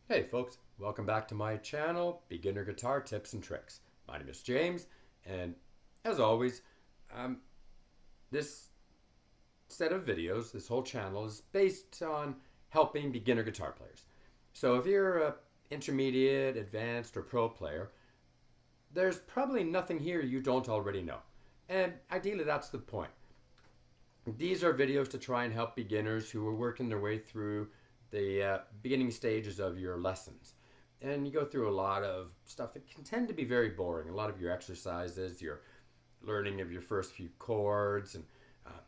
Hey folks, welcome back to my channel, Beginner Guitar Tips and Tricks. My name is James, and as always, this set of videos, this whole channel is based on helping beginner guitar players. So if you're a intermediate, advanced, or pro player, there's probably nothing here you don't already know. And ideally that's the point. These are videos to try and help beginners who are working their way through the beginning stages of your lessons. And you go through a lot of stuff that can tend to be very boring. A lot of your exercises, your learning of your first few chords, and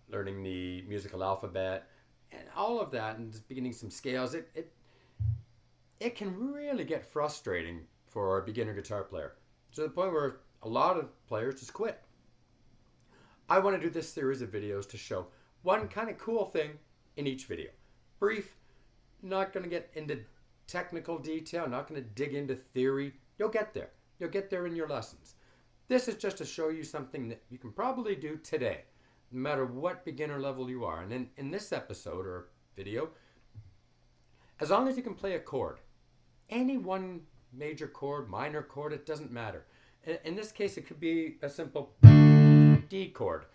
learning the musical alphabet, and all of that, and just beginning some scales. It can really get frustrating for a beginner guitar player, to the point where a lot of players just quit. I want to do this series of videos to show one kind of cool thing in each video. Brief, not going to get into technical detail, not going to dig into theory. You'll get there. You'll get there in your lessons. This is just to show you something that you can probably do today, no matter what beginner level you are. And in this episode or video, as long as you can play a chord, any one major chord, minor chord, it doesn't matter. In this case, it could be a simple D chord.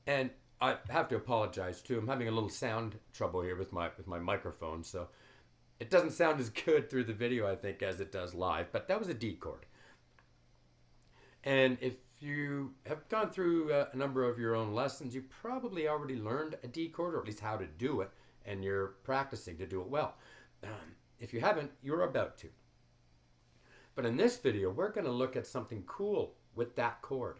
And I have to apologize too. I'm having a little sound trouble here with my microphone, so it doesn't sound as good through the video, I think, as it does live. But that was a D chord. And if you have gone through a number of your own lessons, you probably already learned a D chord, or at least how to do it, and you're practicing to do it well. If you haven't, you're about to. But in this video, we're going to look at something cool with that chord.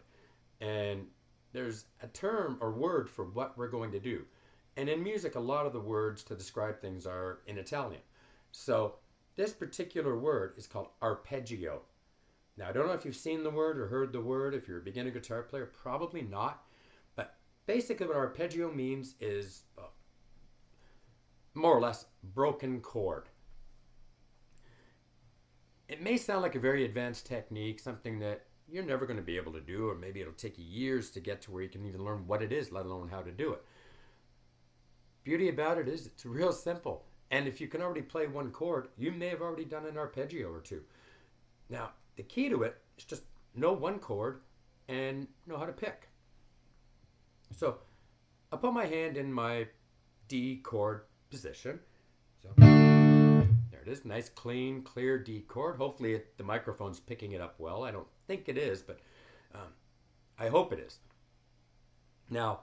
And there's a term or word for what we're going to do. And in music, a lot of the words to describe things are in Italian. So this particular word is called arpeggio. Now, I don't know if you've seen the word or heard the word. If you're a beginner guitar player, probably not. But basically what arpeggio means is more or less broken chord. It may sound like a very advanced technique, something that you're never going to be able to do, or maybe it'll take you years to get to where you can even learn what it is, let alone how to do it. Beauty about it is it's real simple. And if you can already play one chord, you may have already done an arpeggio or two. Now, the key to it is just know one chord and know how to pick. So I'll put my hand in my D chord position. So there it is, nice, clean, clear D chord. Hopefully the microphone's picking it up well. I don't think it is, but I hope it is. Now,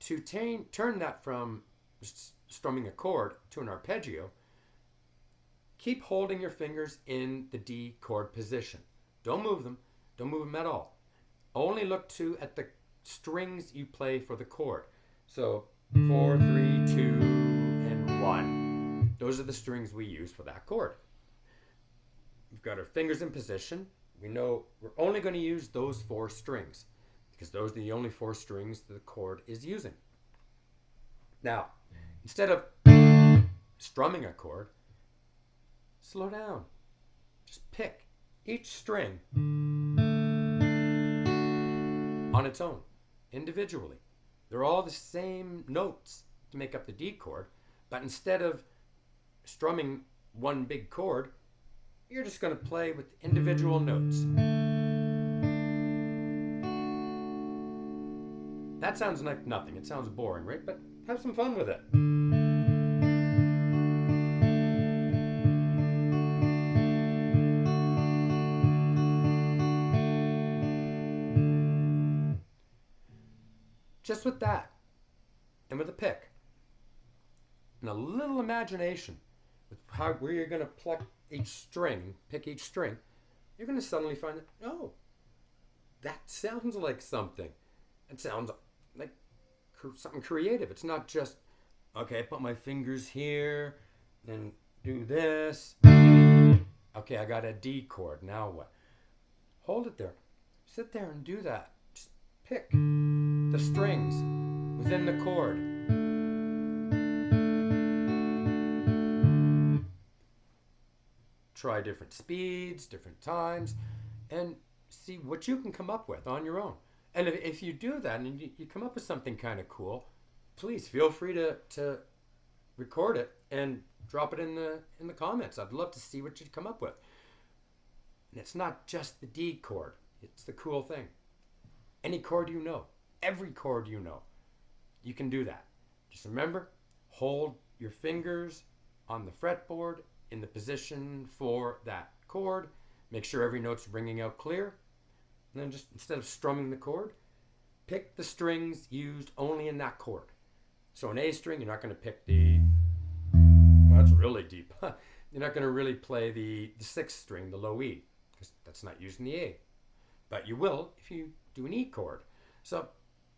to turn that from strumming a chord to an arpeggio, keep holding your fingers in the D chord position. Don't move them. Don't move them at all. Only look at the strings you play for the chord. So 4, 3, 2, and 1. Those are the strings we use for that chord. We've got our fingers in position. We know we're only going to use those 4 strings because those are the only 4 strings the chord is using. Now, instead of strumming a chord, slow down. Just pick each string on its own, individually. They're all the same notes to make up the D chord, but instead of strumming one big chord, you're just going to play with individual notes. That sounds like nothing. It sounds boring, right? But have some fun with it. Just with that, and with a pick, and a little imagination with where you're going to pluck each string, pick each string, you're going to suddenly find that, oh, that sounds like something. It sounds like something creative. It's not just, okay, I put my fingers here and do this. Okay, I got a D chord. Now what? Hold it there. Sit there and do that. Just pick the strings within the chord. Try different speeds, different times, and see what you can come up with on your own. And if you do that and you come up with something kind of cool, please feel free to record it and drop it in the comments. I'd love to see what you come up with. And it's not just the D chord. It's the cool thing. Any chord you know, every chord you know, you can do that. Just remember, hold your fingers on the fretboard in the position for that chord. Make sure every note's ringing out clear. And then just instead of strumming the chord, pick the strings used only in that chord. So an A string, you're not going to pick well, that's really deep. You're not going to really play the sixth string, the low E, because that's not used in the A. But you will if you do an E chord. So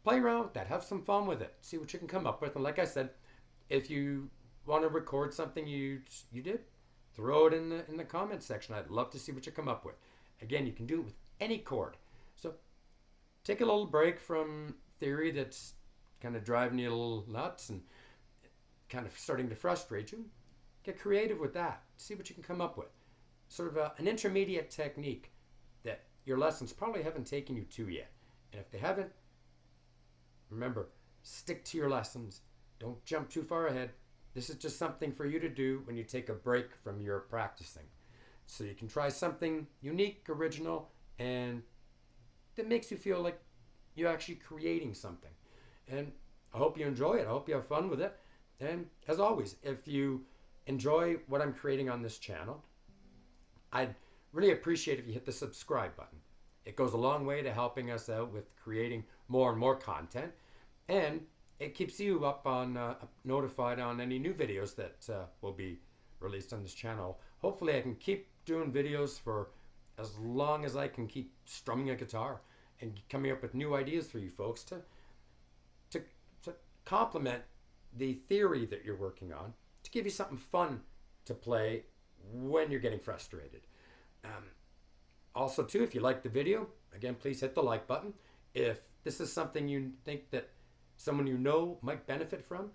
play around with that. Have some fun with it. See what you can come up with. And like I said, if you want to record something you did, throw it in the comments section. I'd love to see what you come up with. Again, you can do it with any chord. So take a little break from theory that's kind of driving you a little nuts and kind of starting to frustrate you. Get creative with that. See what you can come up with. Sort of an intermediate technique that your lessons probably haven't taken you to yet. And if they haven't, remember, stick to your lessons. Don't jump too far ahead. This is just something for you to do when you take a break from your practicing. So you can try something unique, original, and that makes you feel like you're actually creating something. And I hope you enjoy it. I hope you have fun with it. And as always, if you enjoy what I'm creating on this channel, I'd really appreciate if you hit the subscribe button. It goes a long way to helping us out with creating more and more content. And it keeps you up on notified on any new videos that will be released on this channel. Hopefully I can keep doing videos for as long as I can keep strumming a guitar and coming up with new ideas for you folks to complement the theory that you're working on, to give you something fun to play when you're getting frustrated. Also too, if you like the video, again, please hit the like button. If this is something you think that someone you know might benefit from,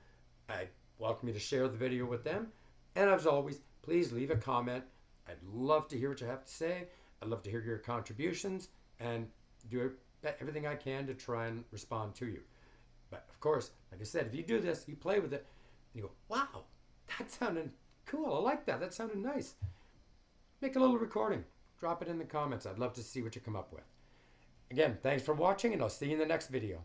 I welcome you to share the video with them. And as always, please leave a comment. I'd love to hear what you have to say. I'd love to hear your contributions and do everything I can to try and respond to you. But of course, like I said, if you do this, you play with it, and you go, wow, that sounded cool. I like that. That sounded nice. Make a little recording. Drop it in the comments. I'd love to see what you come up with. Again, thanks for watching, and I'll see you in the next video.